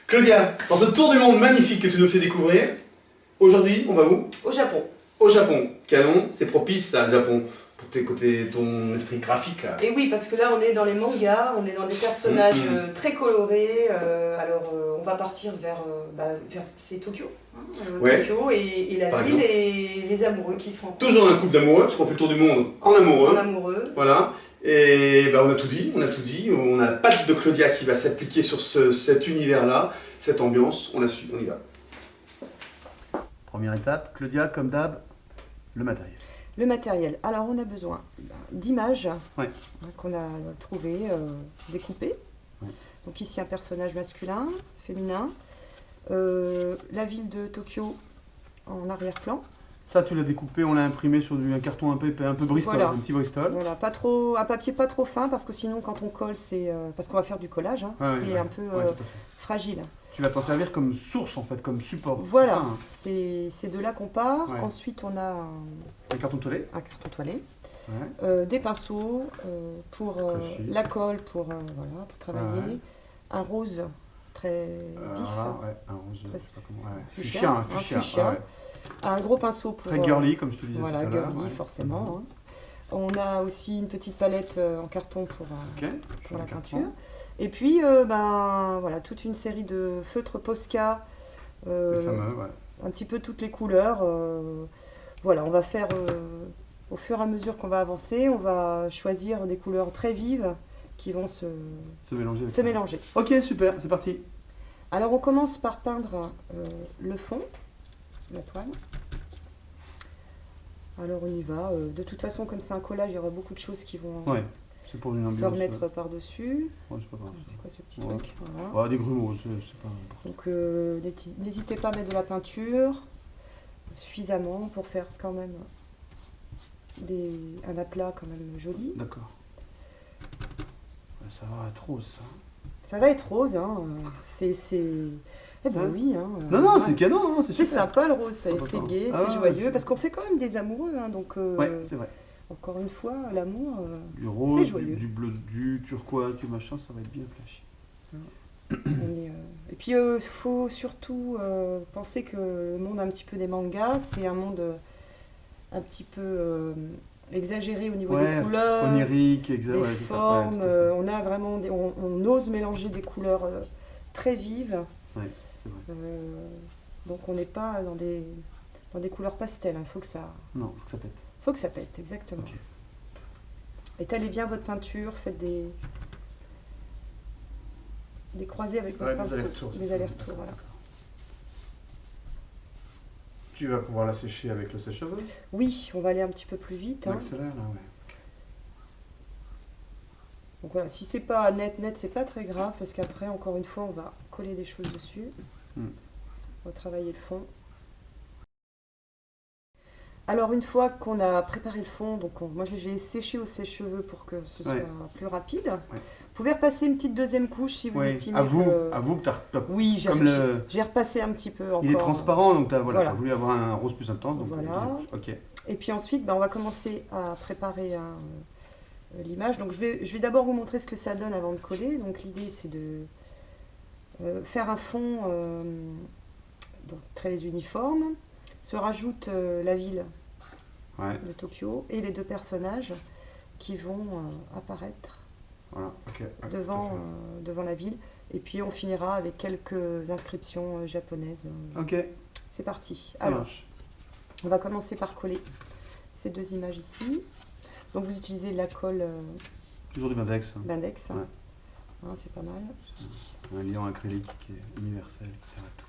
Claudia, dans ce tour du monde magnifique que tu nous fais découvrir, aujourd'hui, on va où? Au Japon. Au Japon. Canon, c'est propice ça, le Japon, pour tes côtés, ton esprit graphique là. Et oui, parce que là, on est dans les mangas, on est dans des personnages très colorés. On va partir vers c'est Tokyo, hein, Ouais. Tokyo et la Par ville exemple. et les amoureux qui se rencontrent. Toujours un couple d'amoureux, parce qu'on fait le tour du monde en amoureux. En amoureux. Voilà. Et ben, on a tout dit, on a tout dit. On a la patte de Claudia qui va s'appliquer sur cet univers-là, cette ambiance. On la suit, on y va. Première étape, Claudia, comme d'hab, le matériel. Le matériel. Alors, on a besoin d'images Ouais. qu'on a trouvées, découpées. Ouais. Donc ici, un personnage masculin, féminin. La ville de Tokyo en arrière-plan. Ça, tu l'as découpé, on l'a imprimé sur un carton un peu Bristol, Voilà. un petit Bristol. Voilà, pas trop, un papier pas trop fin parce que sinon quand on colle, c'est parce qu'on va faire du collage, hein, Ouais, c'est ouais, un peu ouais, tout à fait. fragile. Tu vas t'en servir comme source en fait, comme support. Voilà, C'est ça, hein. c'est de là qu'on part. Ouais. Ensuite, on a Un carton toilette. un carton toilette, Ouais. des pinceaux pour Cocher. la colle, pour travailler, Ouais. un rose très vif, Voilà, ouais, un rose, je Très sais pas comment. Ouais. fuchsia, Fuchsia, hein, un fuchsia. fuchsia. Ouais. un gros pinceau pour Très girly, comme je te disais voilà, tout à l'heure. girly Ouais. forcément. Hein. On a aussi une petite palette en carton pour Ok, pour la le carton. peinture. Et puis, voilà, toute une série de feutres Posca, Le fameux, ouais. un petit peu toutes les couleurs. Voilà, on va faire, au fur et à mesure qu'on va avancer, on va choisir des couleurs très vives qui vont se mélanger. avec se ça. mélanger. Ok, super, c'est parti. Alors, on commence par peindre le fond, la toile. Alors, on y va. De toute façon, comme c'est un collage, il y aura beaucoup de choses qui vont Ouais, c'est pour une ambiance. se remettre par-dessus. Ouais, c'est pas grave. C'est quoi ce petit Ouais. truc? Voilà. Ouais, des grumeaux, c'est pas. Donc n'hésitez pas à mettre de la peinture suffisamment pour faire quand même un aplat quand même joli. D'accord. Ouais, ça va être rose, ça. Ça va être rose, hein. Eh ben Ouais. oui, hein. Non, non, Ouais. c'est canon, hein, c'est C'est super. sympa le rose, c'est D'accord. gai, Ah, c'est ouais, joyeux, ouais. parce qu'on fait quand même des amoureux, hein, donc Ouais, c'est vrai. encore une fois, l'amour, Du rose, c'est joyeux. du bleu, du turquoise, du machin, ça va être bien flashy. Et puis il faut surtout penser que le monde un petit peu des mangas, c'est un monde un petit peu exagéré au niveau des couleurs, onirique, des ouais, c'est ça. formes. Ouais, tout à fait. On a vraiment on ose mélanger des couleurs très vives. Ouais, c'est vrai. Donc on n'est pas dans des couleurs pastel. Il faut que ça Non, faut que ça pète. faut que ça pète, exactement. Ok. Étalez bien votre peinture, faites des croisés avec votre Ouais, des pinceau, allers-retours, c'est des ça. allers-retours, voilà. Tu vas pouvoir la sécher avec le sèche-cheveux. Oui, on va aller un petit peu plus vite. Hein. Accélère, là, ouais. Donc voilà, si c'est pas net, c'est pas très grave parce qu'après, encore une fois, on va coller des choses dessus. Mm. On va travailler le fond. Alors une fois qu'on a préparé le fond, donc moi je l'ai séché au sèche-cheveux pour que ce soit plus rapide. Ouais. Vous pouvez repasser une petite deuxième couche si vous Ouais, estimez avoue que... que t'as. Oui, Comme le. j'ai repassé un petit peu encore. Il est transparent, donc t'as Voilà. voulu avoir un rose plus intense. Donc Voilà. Ok. Et puis ensuite, on va commencer à préparer l'image. Donc je vais d'abord vous montrer ce que ça donne avant de coller. Donc l'idée c'est de faire un fond donc, très uniforme. Se rajoute la ville de Tokyo et les deux personnages qui vont apparaître Voilà, ok. devant la ville. Et puis on finira avec quelques inscriptions japonaises. Ok, C'est parti. ça Alors, marche. on va commencer par coller ces deux images ici. Donc vous utilisez de la colle Toujours du Bindex. Hein. Bindex. Ouais. Hein, c'est pas mal. Un liant acrylique qui est universel, qui sert à tout.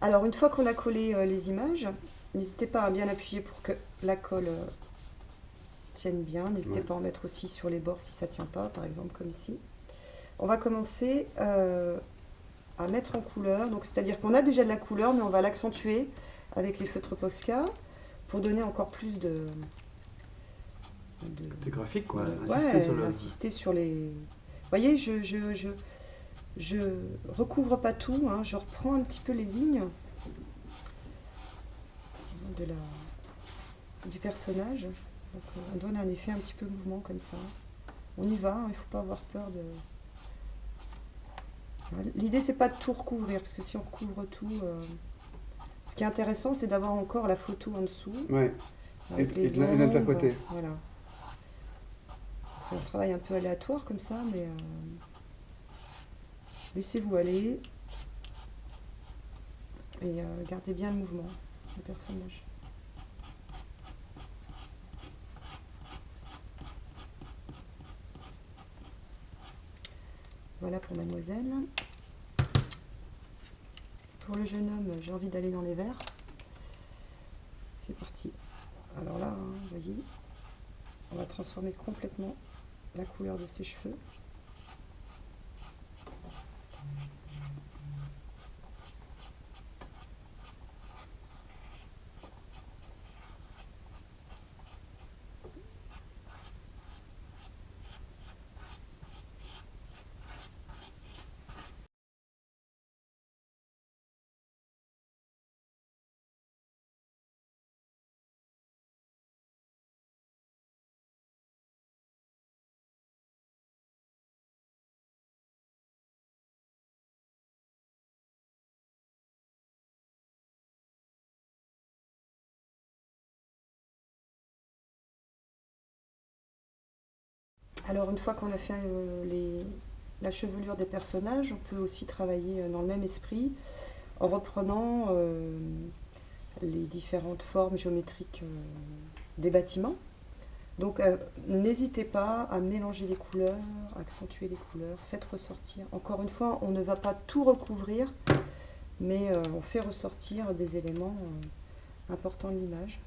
Alors, une fois qu'on a collé les images, n'hésitez pas à bien appuyer pour que la colle tienne bien. N'hésitez Ouais. pas à en mettre aussi sur les bords si ça ne tient pas, par exemple, comme ici. On va commencer à mettre en couleur. Donc, c'est-à-dire qu'on a déjà de la couleur, mais on va l'accentuer avec les feutres Posca pour donner encore plus de C'est graphique, quoi. ouais, Insister sur le. insister sur les. Vous voyez, je recouvre pas tout, hein, je reprends un petit peu les lignes de du personnage. Donc, on donne un effet un petit peu mouvement comme ça. On y va, hein, il ne faut pas avoir peur de. L'idée, c'est pas de tout recouvrir, parce que si on recouvre tout, ce qui est intéressant, c'est d'avoir encore la photo en dessous, Ouais. avec Et les de l'interpréter. ombres, voilà. C'est un travail un peu aléatoire comme ça, mais laissez-vous aller et gardez bien le mouvement du personnage. Voilà pour mademoiselle. Pour le jeune homme, j'ai envie d'aller dans les verts. C'est parti. Alors là, hein, vous voyez, on va transformer complètement la couleur de ses cheveux. Alors une fois qu'on a fait la chevelure des personnages, on peut aussi travailler dans le même esprit en reprenant les différentes formes géométriques des bâtiments. Donc n'hésitez pas à mélanger les couleurs, accentuer les couleurs, faites ressortir. Encore une fois, on ne va pas tout recouvrir, mais on fait ressortir des éléments importants de l'image.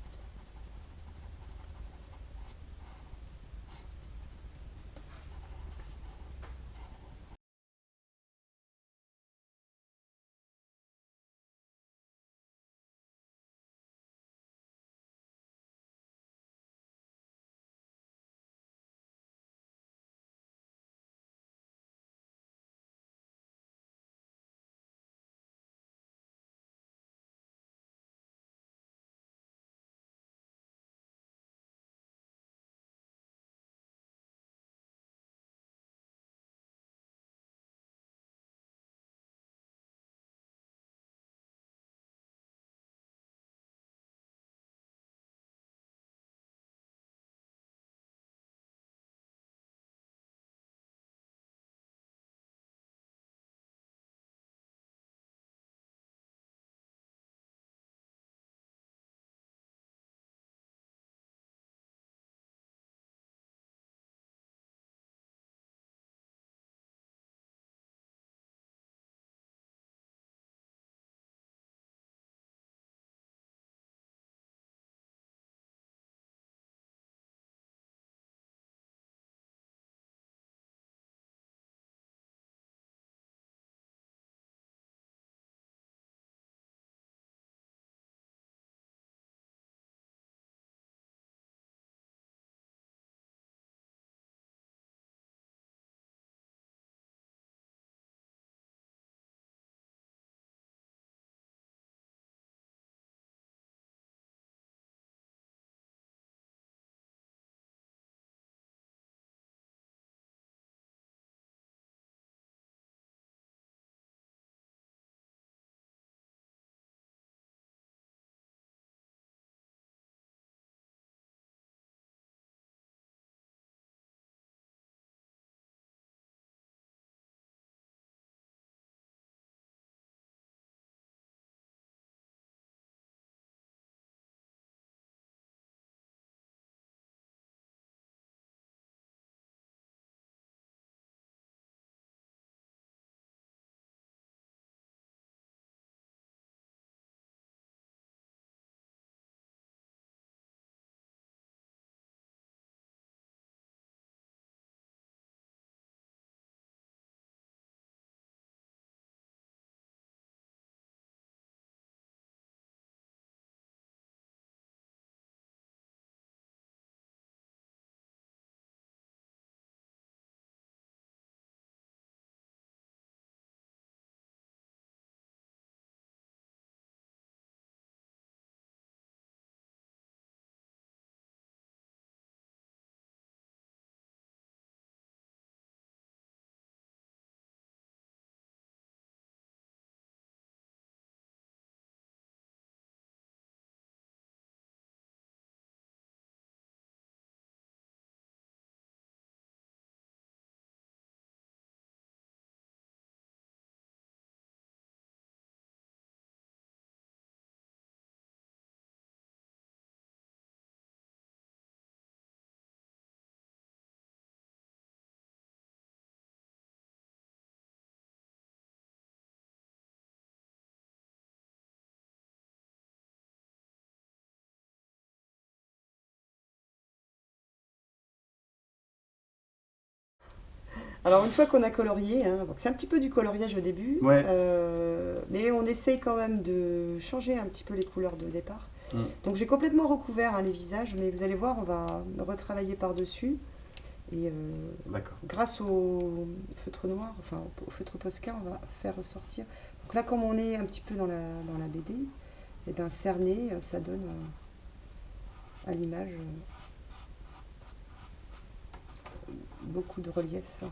Alors une fois qu'on a colorié, hein, donc c'est un petit peu du coloriage au début, Ouais. mais on essaye quand même de changer un petit peu les couleurs de départ. Mm. Donc j'ai complètement recouvert, hein, les visages, mais vous allez voir, on va retravailler par-dessus. Et D'accord. grâce au feutre noir, enfin au feutre Posca, on va faire ressortir. Donc là, comme on est un petit peu dans la BD, et bien cerné, ça donne à l'image beaucoup de relief.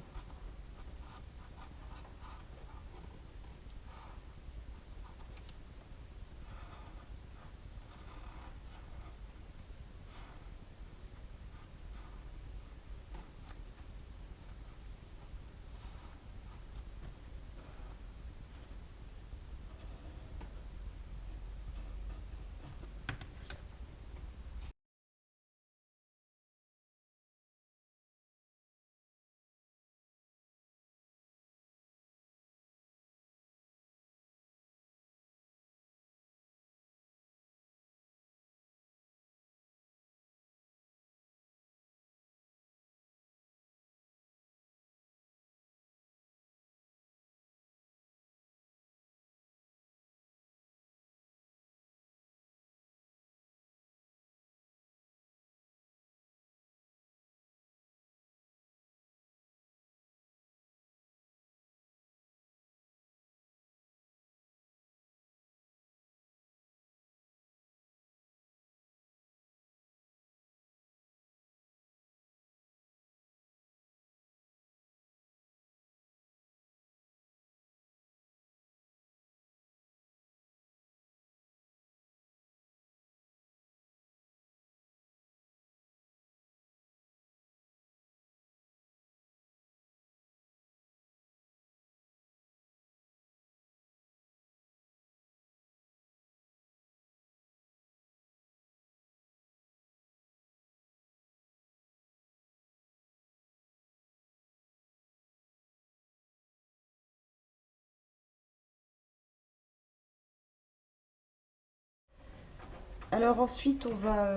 Alors ensuite, on va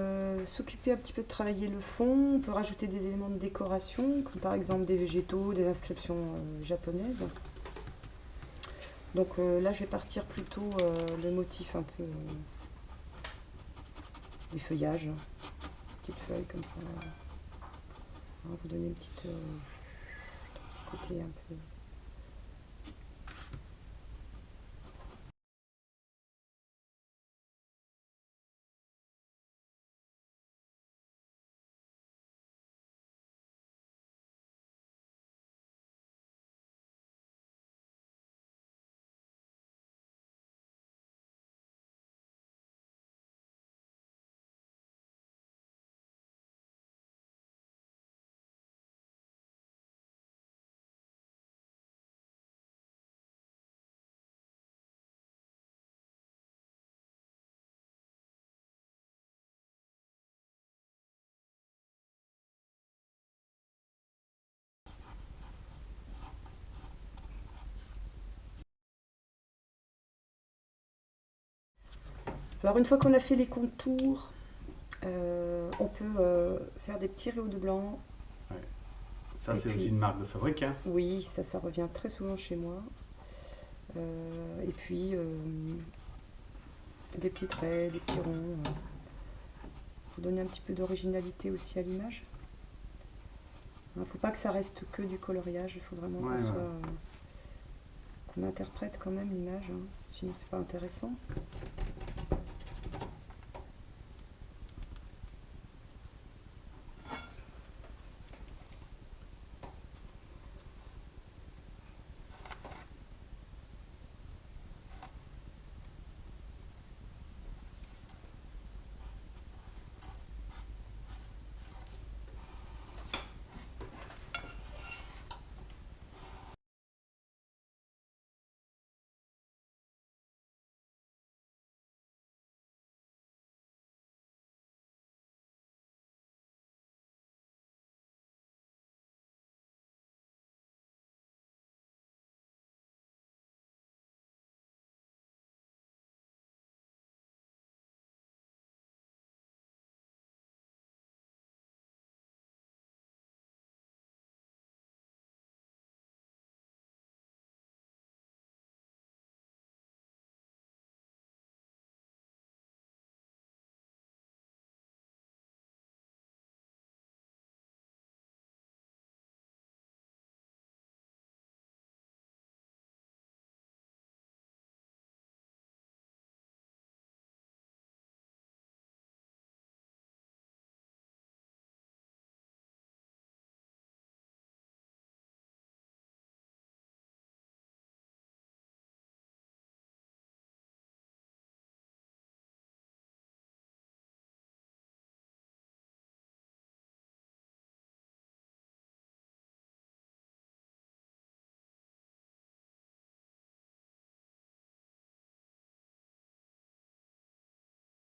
s'occuper un petit peu de travailler le fond. On peut rajouter des éléments de décoration, comme par exemple des végétaux, des inscriptions japonaises. Donc là, je vais partir plutôt le motif un peu des feuillages, petites feuilles comme ça. Hein, vous donner un petit côté un peu. Alors une fois qu'on a fait les contours, on peut faire des petits rayons de blanc. Ouais. Ça, Et c'est puis- aussi une marque de fabrique. Hein. Oui, ça revient très souvent chez moi. Et puis des petits traits, des petits ronds, pour donner un petit peu d'originalité aussi à l'image. Il ne faut pas que ça reste que du coloriage, il faut vraiment Ouais, qu'on interprète quand même l'image, hein. Sinon c'est pas intéressant.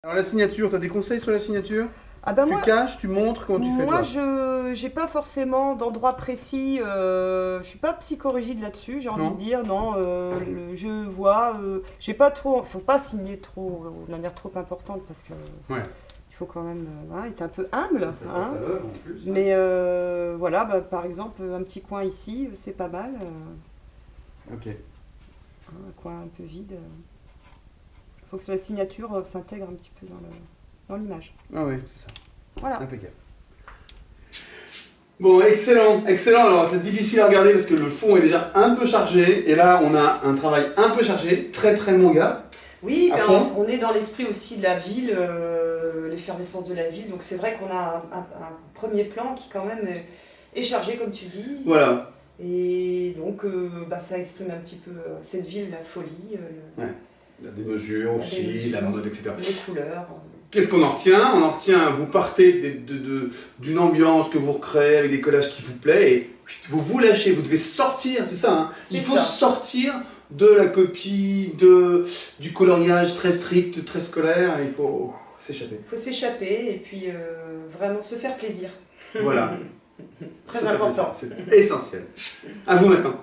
Alors la signature, tu as des conseils sur la signature? Ah bah Tu moi, caches, tu montres, comment tu fais moi toi? je n'ai pas forcément d'endroit précis, je suis pas psychorigide là-dessus, j'ai envie Non. de dire, non, je vois, j'ai pas trop, faut pas signer trop, de manière trop importante parce que Ouais. il faut quand même être un peu humble, hein. en plus. Mais voilà, bah, par exemple, un petit coin ici, c'est pas mal, Ok. un coin un peu vide. Il faut que la signature s'intègre un petit peu dans l'image. Ah oui, c'est ça. Voilà. Impeccable. Bon, excellent, excellent. Alors, c'est difficile à regarder parce que le fond est déjà un peu chargé. Et là, on a un travail un peu chargé, très très manga. Oui, À ben, fond. on est dans l'esprit aussi de la ville, l'effervescence de la ville. Donc c'est vrai qu'on a un premier plan qui quand même est chargé, comme tu dis. Voilà. Et donc bah, ça exprime un petit peu cette ville, la folie, Il y a des mesures des aussi, mesures. la bande, etc. les couleurs. Qu'est-ce qu'on en retient? On en retient, vous partez d'une ambiance que vous recréez avec des collages qui vous plaît et vous vous lâchez, vous devez sortir, c'est ça, hein. C'est Il faut ça. sortir de la copie, du coloriage très strict, très scolaire, il faut s'échapper. Il faut s'échapper et puis vraiment se faire plaisir. Voilà. Très Ça fait important. plaisir, c'est essentiel. À vous maintenant.